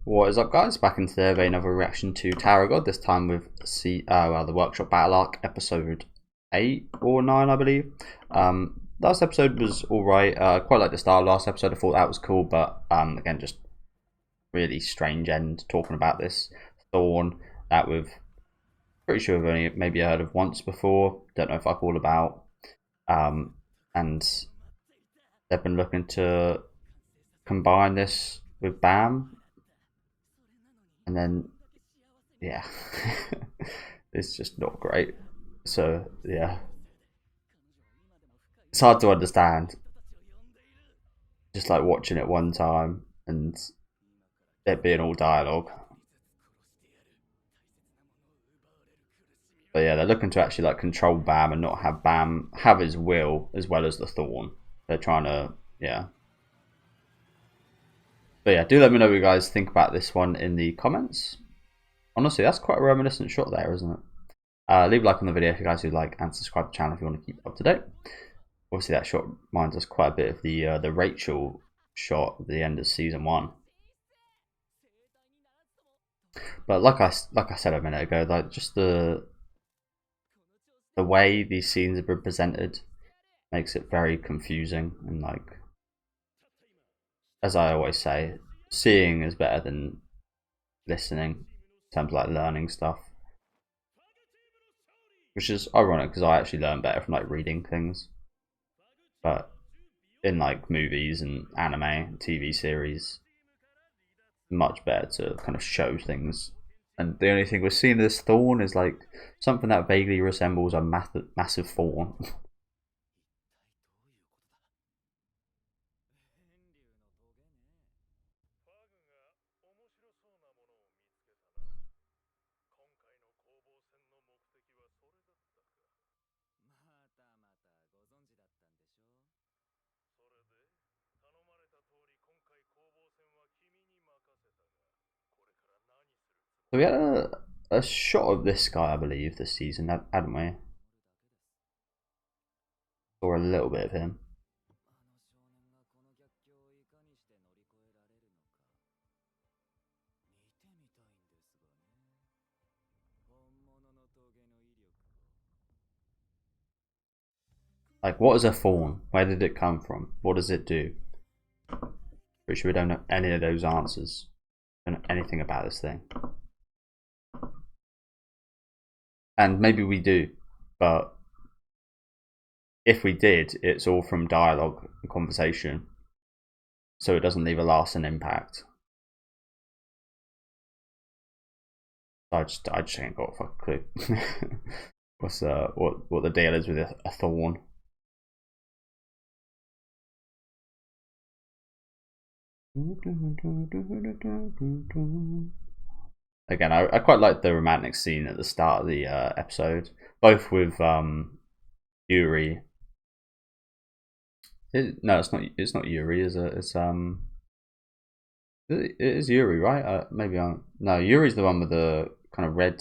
What is up, guys? Back in today with another reaction to Tower of God, this time with the Workshop Battle Arc, episode 8 or 9, I believe. Last episode was alright. Quite like the start of last episode. I thought that was cool, but again, just really strange end, talking about this Thorn that we've pretty sure we've only maybe heard of once before. Don't know if fuck all about. And they've been looking to combine this with BAM. And then, yeah, it's just not great. So, yeah, it's hard to understand. Just like watching it one time and it being all dialogue. But yeah, they're looking to actually like control BAM and not have BAM have his will as well as the Thorn. They're trying to, yeah. But yeah, do let me know what you guys think about this one in the comments. Honestly, that's quite a reminiscent shot there, isn't it? Leave a like on the video if you guys do like, and subscribe to the channel if you want to keep up to date. Obviously, that shot reminds us quite a bit of the Rachel shot at the end of season 1. But like I said a minute ago, like just the way these scenes have been presented makes it very confusing, and like, as I always say, seeing is better than listening in terms of like learning stuff, which is ironic because I actually learn better from like reading things. But in like movies and anime and TV series, much better to kind of show things. And the only thing we're seeing this thorn is like something that vaguely resembles a massive thorn. So we had a shot of this guy, I believe, this season, hadn't we? Or a little bit of him. Like, what is a thorn? Where did it come from? What does it do? Pretty sure we don't know any of those answers. Don't know anything about this thing. And maybe we do, but if we did, it's all from dialogue and conversation, so it doesn't leave a lasting impact. I just ain't got a fucking clue. What's what the deal is with a thorn? Again, I quite like the romantic scene at the start of the episode, both with Yuri. No, it's not. It's not Yuri. Is it? It's It is Yuri, right? Maybe I'm. No, Yuri's the one with the kind of red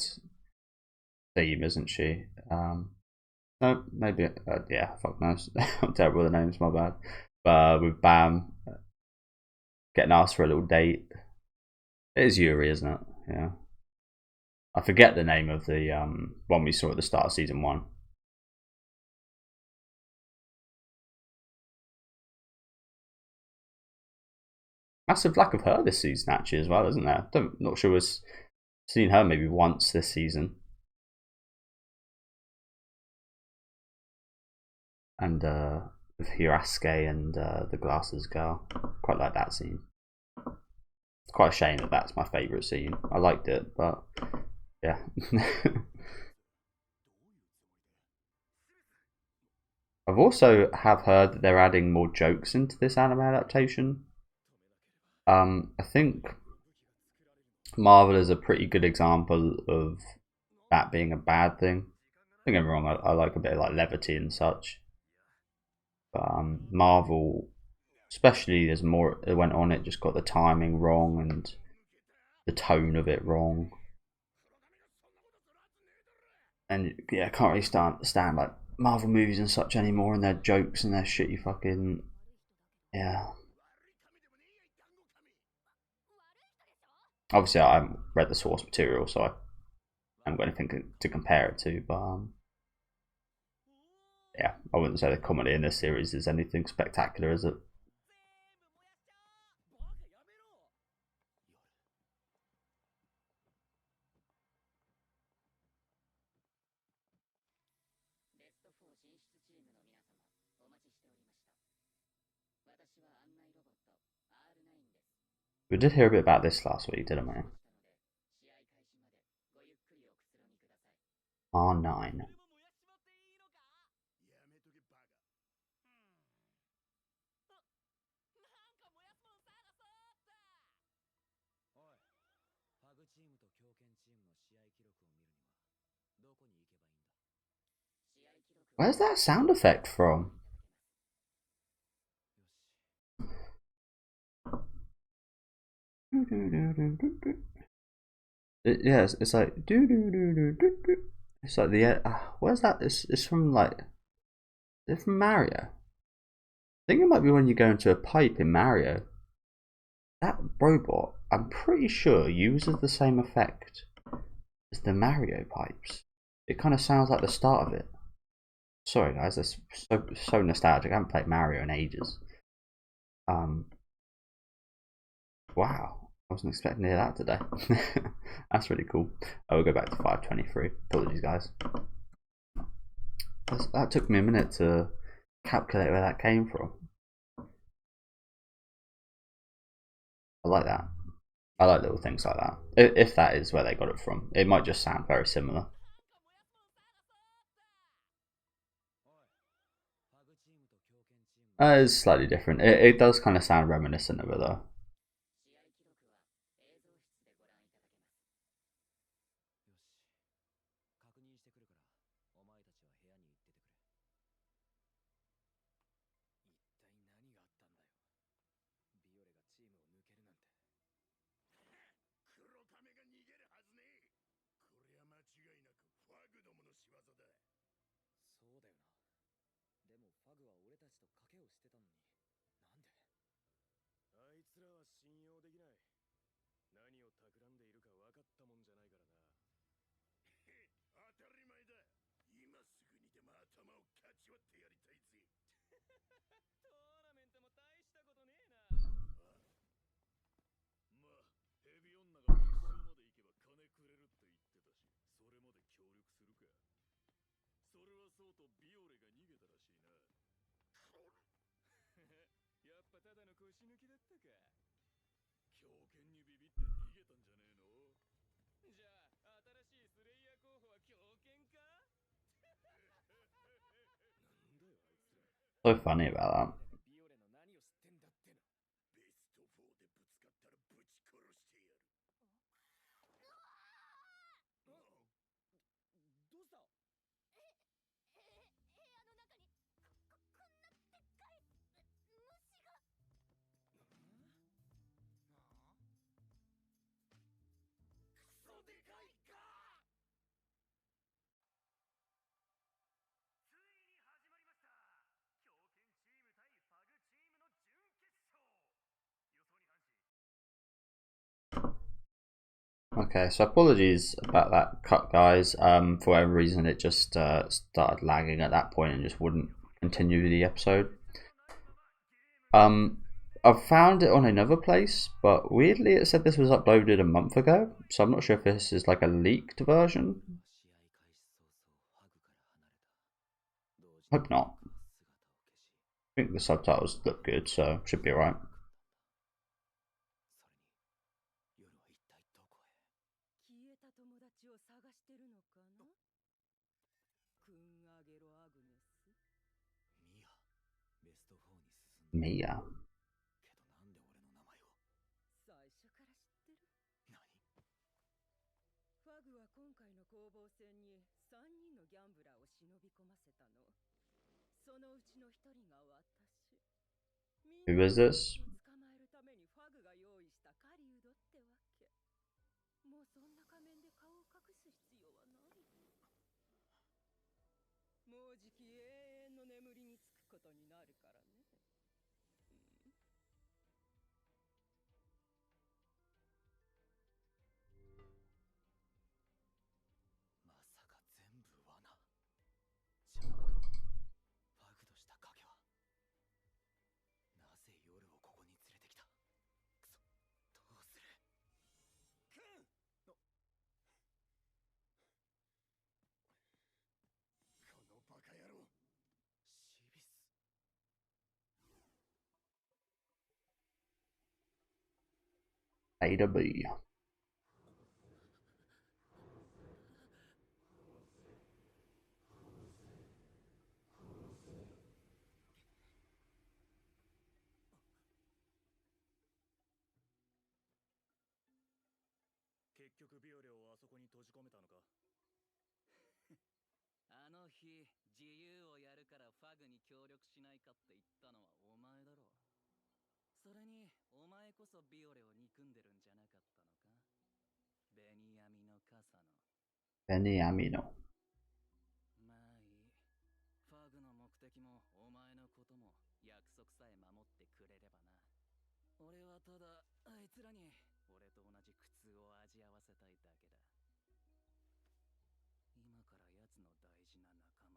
theme, isn't she? No, maybe. Yeah, fuck knows. I'm terrible with the names. My bad. But with Bam getting asked for a little date, it is Yuri, isn't it? Yeah. I forget the name of the one we saw at the start of season 1. Massive lack of her this season, actually, as well, isn't there? Not sure we've seen her maybe once this season. And with Hirasuke and the glasses girl, quite like that scene. It's quite a shame that that's my favourite scene. I liked it, but yeah. I've also have heard that they're adding more jokes into this anime adaptation. I think Marvel is a pretty good example of that being a bad thing. Don't get me wrong, I like a bit of like levity and such. But Marvel, especially as more it went on, it just got the timing wrong and the tone of it wrong. And yeah, I can't really stand like Marvel movies and such anymore, and their jokes and their shitty fucking, yeah. Obviously, I haven't read the source material, so I haven't got anything to compare it to. But yeah, I wouldn't say the comedy in this series is anything spectacular, is it? We did hear a bit about this last week, didn't we? R9. Where's that sound effect from? It's like do do do do do do. It's like the where's that? It's from like, is it from Mario? I think it might be when you go into a pipe in Mario. That robot, I'm pretty sure, uses the same effect as the Mario pipes. It kind of sounds like the start of it. Sorry guys, that's so nostalgic. I haven't played Mario in ages. Wow, I wasn't expecting to hear that today. That's really cool. I will go back to 523. Apologies, guys. That took me a minute to calculate where that came from. I like that. I like little things like that. If that is where they got it from, it might just sound very similar. It's slightly different. It does kind of sound reminiscent of it though. So funny about that. Okay, so apologies about that cut, guys. For whatever reason, it just started lagging at that point and just wouldn't continue the episode. I've found it on another place, but weirdly, it said this was uploaded a month ago, so I'm not sure if this is like a leaked version. Hope not. I think the subtitles look good, so should be alright. Mia. Who is this? A to B. 結局ビオレをあそこに閉じ込めたのか。あの日、自由をやるからファグに協力しないかって言ったのはお前だろ。それに、お前こそビオレを憎んでるんじゃなかったのか。ベニヤミの傘の。ベニヤミの。まあいい。ファグの目的もお前のことも約束さえ守ってくれればな。俺はただあいつらに俺と同じ苦痛を味わわせたいだけだ。今から奴の大事な仲間を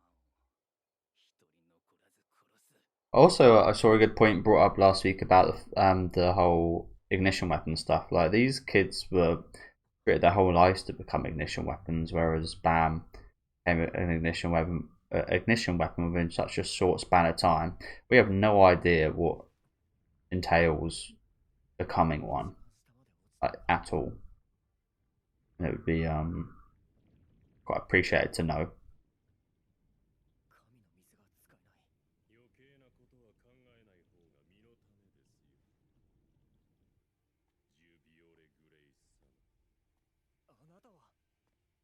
一人残らず殺す。Also, I saw a good point brought up last week about the whole ignition weapon stuff. Like, these kids were created their whole lives to become ignition weapons, whereas Bam became an ignition weapon within such a short span of time. We have no idea what entails becoming one, like, at all. And it would be quite appreciated to know. 余計なことは考えない方が身のためですよ。ジュビオレ・グレイス様。あなたは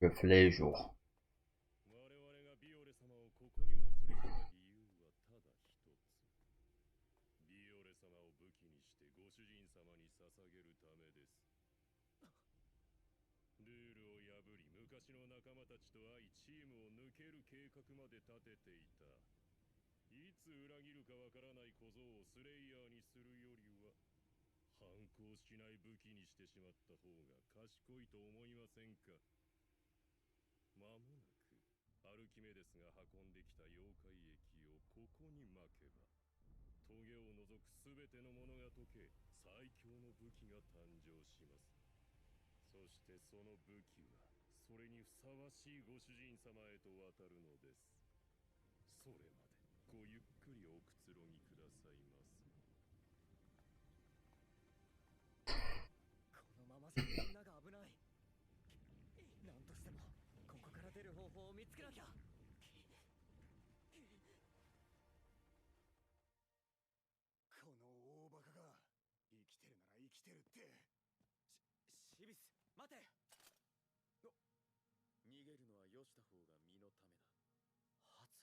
Reflejo. 我々がビオレ様をここにお連れした理由はただ一つ。ビオレ様を武器にしてご主人様に捧げるためです。ルールを破り昔の仲間たちと会いチームを抜ける計画まで立てていた。いつ裏切るかわからない小僧をスレイヤーにするよりは反抗しない武器にしてしまった方が賢いと思いませんか。まもなくアルキメデスが運んできた妖怪液をここに巻けばトゲを除くすべてのものが溶け最強の武器が誕生します。そしてその武器はそれにふさわしいご主人様へと渡るのです。それまでごゆっくりおくつろぎくださいます。このままじゃみんなが危ない。なんとしてもここから出る方法を見つけなきゃ。この大バカが生きてるなら生きてるって。シビス、待て。逃げるのはよした方が身のためだ。ハツ、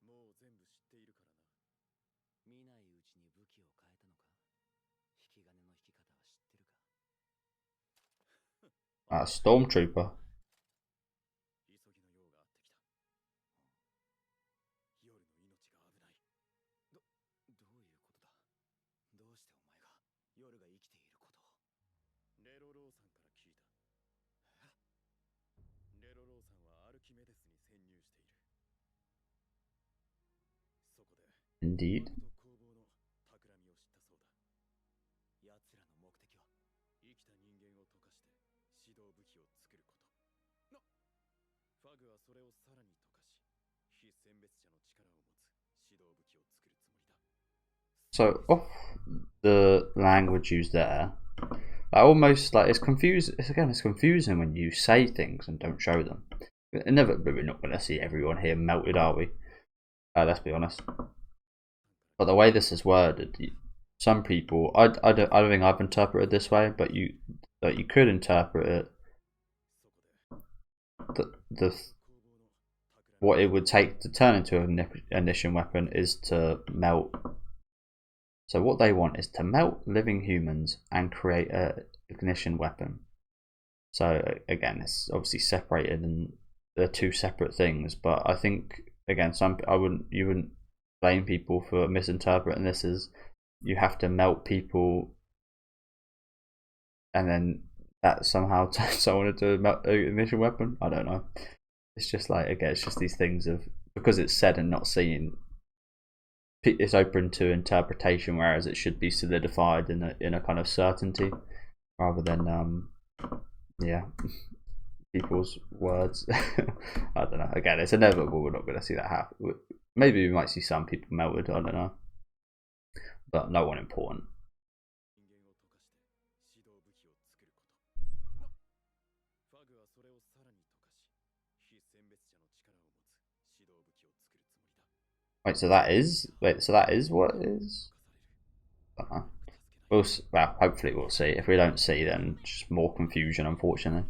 もう全部知っているからな。見ないうちに武器を変えたのか。引き金の引き方は知ってるか。Stormtrooper. 急ぎの用があってきた。夜の命が危ない。どういうことだ。どうしてお前が夜が生きていることを。レロローさんから聞いた。レロローさんはアルキメデスに潜入している。そこで Indeed. 工房の企みを知ったそうだ。奴らの目的は生きた人間を溶かして指導武器を作ること。ファグはそれをさらに溶かし、非選別者の力を持つ指導武器を作るつもりだ。 So off the language used there, I almost like it's confusing. It's confusing when you say things and don't show them. Inevitably, we're not going to see everyone here melted, are we? Let's be honest. But the way this is worded, some people, I don't think I've interpreted this way, but you could interpret it what it would take to turn into an ignition weapon is to melt. So what they want is to melt living humans and create an ignition weapon. So again, it's obviously separated and they're two separate things. But I think again, you wouldn't blame people for misinterpreting this as you have to melt people, and then that somehow turns someone into an ignition weapon. I don't know. It's just like, again, it's just these things of, because it's said and not seen, it's open to interpretation, whereas it should be solidified in a kind of certainty rather than yeah, people's words. I don't know. Again, it's inevitable. We're not going to see that happen. Maybe we might see some people melted. I don't know, but no one important. グはそれをさらに溶かし、非選別者の力を持つ指導武器を作るつもりだ。Wait, so that is what it is? Well, hopefully we'll see. If we don't see, then just more confusion, unfortunately.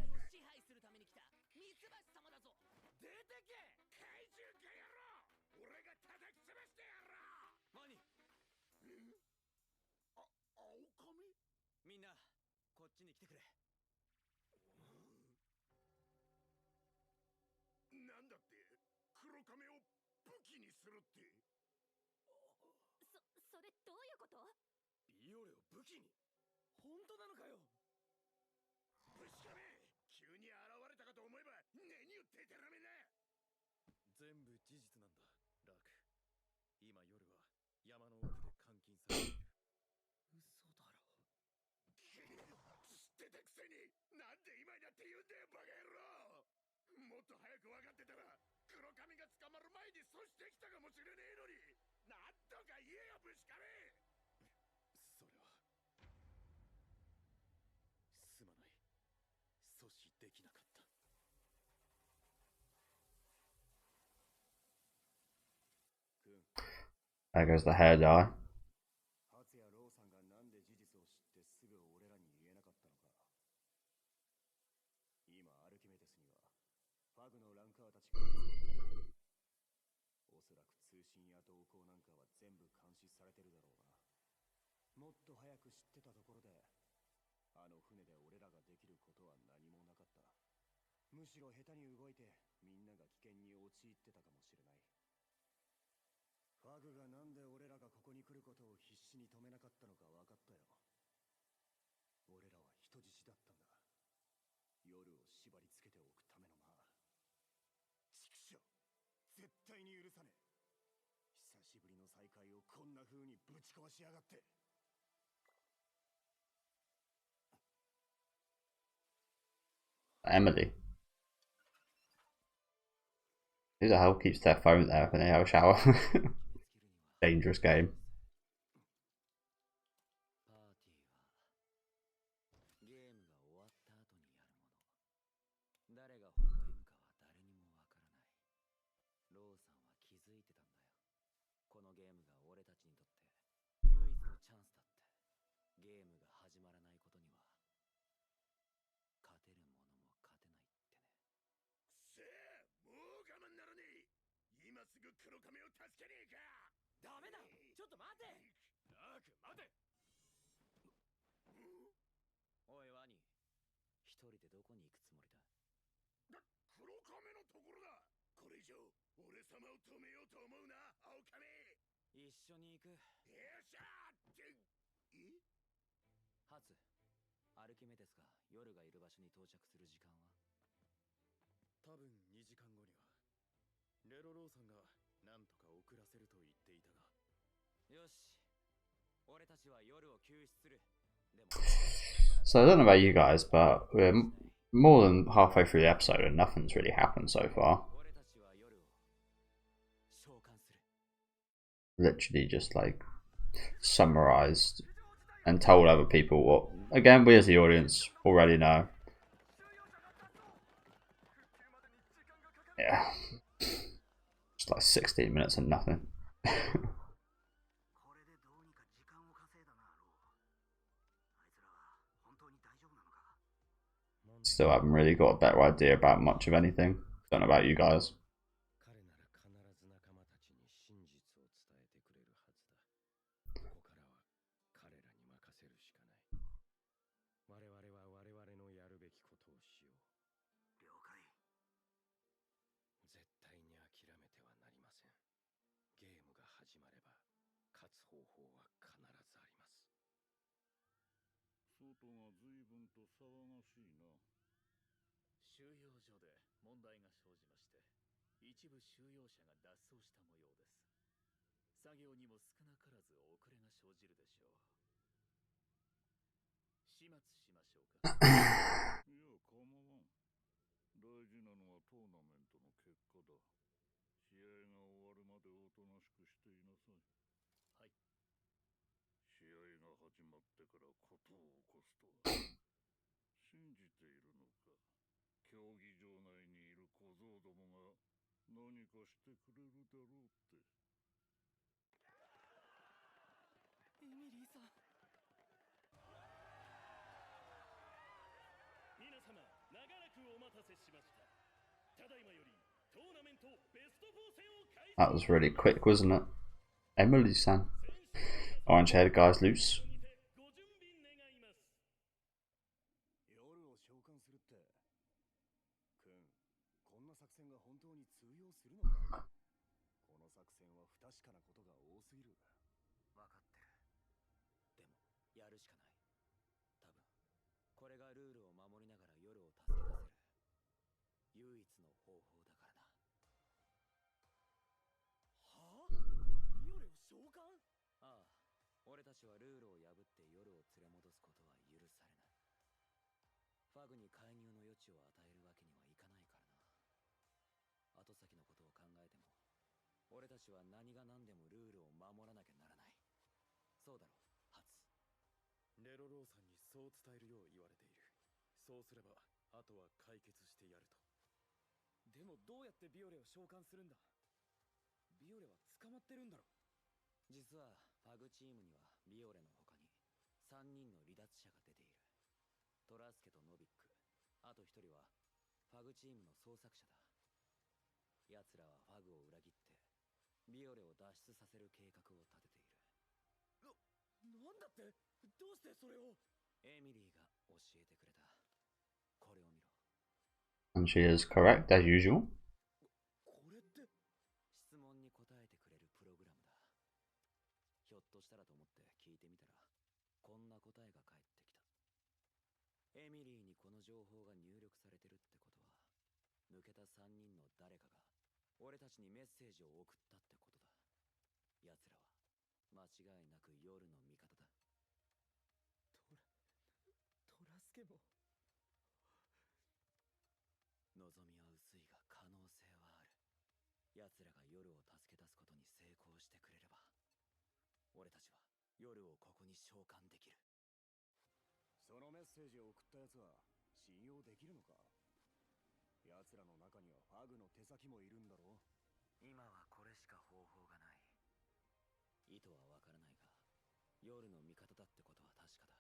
There goes the hair dye. もっと早く知ってたところで、あの船で俺らができることは何もなかった。むしろ下手に動いてみんなが危険に陥ってたかもしれない。ファグがなんで俺らがここに来ることを必死に止めなかったのか分かったよ。俺らは人質だったんだ。夜を縛り付けておくためのな。畜生、絶対に許さねえ。久しぶりの再会をこんな風にぶち壊しやがって。Emily. Who the hell keeps their phone there when they have a shower? Dangerous game. So I don't know about you guys, but we're more than halfway through the episode and nothing's really happened so far. Literally just like summarized and told other people what, again, we as the audience already know. Yeah. Just like 16 minutes and nothing. Still haven't really got a better idea about much of anything. Don't know about you guys. 郎どもが何かしてくれるだろうって。エミリーさん。皆様、長らくお待たせしました。ただいまよりトーナメントベスト4戦を開催。 That was really quick, wasn't it? Emily-san. Orange-haired guy's loose. 夜を召喚するって。くん、こんな作戦が本当に通用するのか。この作戦は不確かなことが多すぎる。わかってる。でも、やるしかない。多分、これがルールを守りながら夜を助け出せる唯一の方法だからな。はあ？ビオレを召喚？ああ、俺たちはルールを破って夜を連れ戻すことは許されない。ファグに介入の余地を与えるわけにはいかないからな。後先のことを考えても、俺たちは何が何でもルールを守らなきゃならない。そうだろ、ハツ。レロローさんにそう伝えるよう言われている。そうすれば、あとは解決してやると。でもどうやってビオレを召喚するんだ？ビオレは捕まってるんだろ。実はファグチームにはビオレの他に3人の離脱者が出ている。トラスケとノビック、あと1人はファグチームの創作者だ。奴らはファグを裏切ってビオレを脱出させる計画を立てている。なんだって？どうしてそれを？エミリーが教えてくれた。これを見ろ。 And she is correct, as usual. これって質問に答えてくれるプログラムだ。ひょっとしたらと思って聞いてみたら、こんな答えが返ってきた。エミリーにこの情報が入力されてるってことは、抜けた3人の誰かが俺たちにメッセージを送ったってことだ。奴らは間違いなく夜の味方だ。トラスケも。望みは薄いが可能性はある。奴らが夜を助け出すことに成功してくれれば、俺たちは夜をここに召喚できる。そのメッセージを送った奴は信用できるのか？奴らの中にはファグの手先もいるんだろう。今はこれしか方法がない。意図はわからないが、夜の味方だってことは確かだ。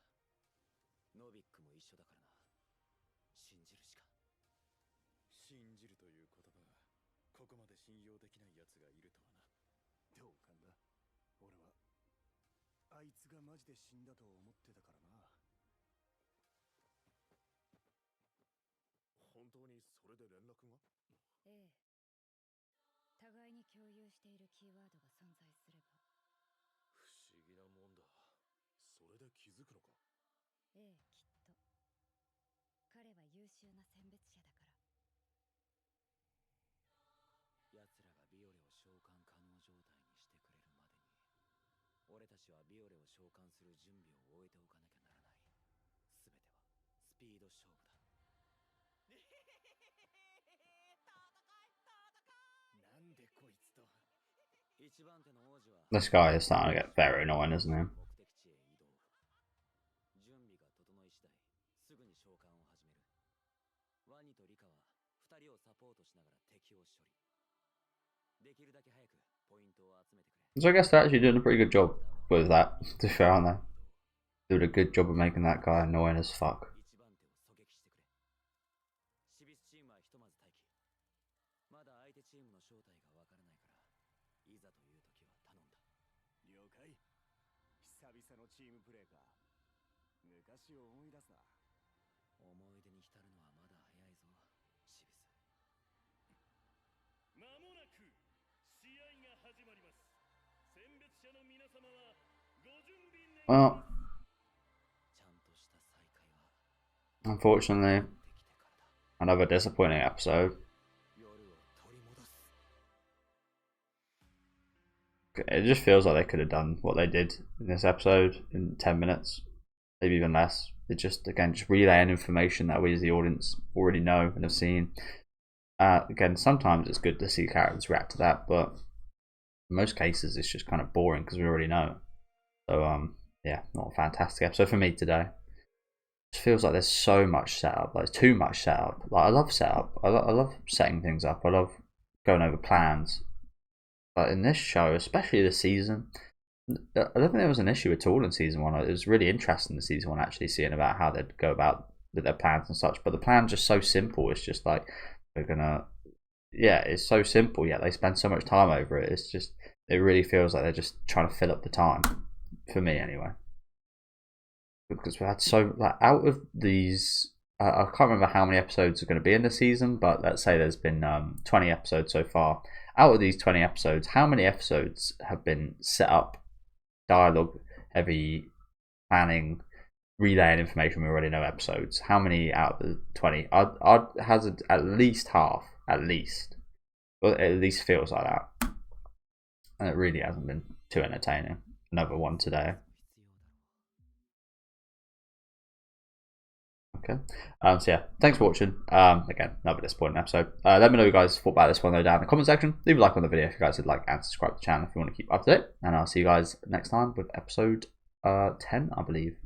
ノビックも一緒だからな。信じるしか。信じるという言葉が、ここまで信用できない奴がいるとはな。同感だ。俺はあいつがマジで死んだと思ってたからな。本当にそれで連絡が？ええ。互いに共有しているキーワードが存在すれば。不思議なもんだ。それで気づくのか？ええ、きっと。彼は優秀な選別者だから。奴らがビオレを召喚可能状態にしてくれるまでに、俺たちはビオレを召喚する準備を終えておかなきゃならない。全てはスピード勝負だ。なんでこいつと。一番手の王子は This guy is starting to get very annoying, isn't he? 目的地へ移動。準備が整い次第、すぐに召喚を始める。ワニとリカは2人をサポートしながら敵を処理。できるだけ早くポイントを集めてくれ。So I guess they're actually doing a pretty good job with that, to be fair, aren't they? Doing a good job of making that guy annoying as fuck. 一番手を狙撃してくれ。シビスチームはひとまず待機。まだ相手チームの正体がわからないから、いざという時は頼んだ。了解。久々のチームプレーか。昔を思い出すな。思い出に浸るのはまだ早いぞ、シビス。間もなく試合が始まります。選別者の皆様はご準備願います。 Well, ちゃんとした再会は unfortunately, できてからだ。 another disappointing episode. 夜を取り戻す。 It just feels like they could have done what they did in this episode in 10 minutes, maybe even less. It's just, again, just relaying information that we as the audience already know and have seen. Again, sometimes it's good to see characters react to that, but in most cases it's just kind of boring because we already know. So, yeah, not a fantastic episode for me today. It feels like there's so much setup, like too much setup. Like I love setup. I love setting things up. I love going over plans. But in this show, especially this season, I don't think there was an issue at all in season one. It was really interesting in season one actually seeing about how they'd go about with their plans and such. But the plan's just so simple. It's just like we're gonna, yeah, it's so simple. Yet they spend so much time over it. It's just it really feels like they're just trying to fill up the time for me anyway. Because we had so like out of these, I can't remember how many episodes are going to be in the season, but let's say there's been 20 episodes so far. Out of these 20 episodes, how many episodes have been set up, dialogue heavy, planning, relaying information we already know episodes? How many out of the 20? I'd hazard at least half, at least. Well, it at least feels like that. And it really hasn't been too entertaining. Another one today. Okay. So yeah, thanks for watching. Again, another disappointing episode. Let me know what you guys thought about this one though down in the comment section. Leave a like on the video if you guys would like, and subscribe to the channel if you want to keep up to date. And I'll see you guys next time with episode 10, I believe.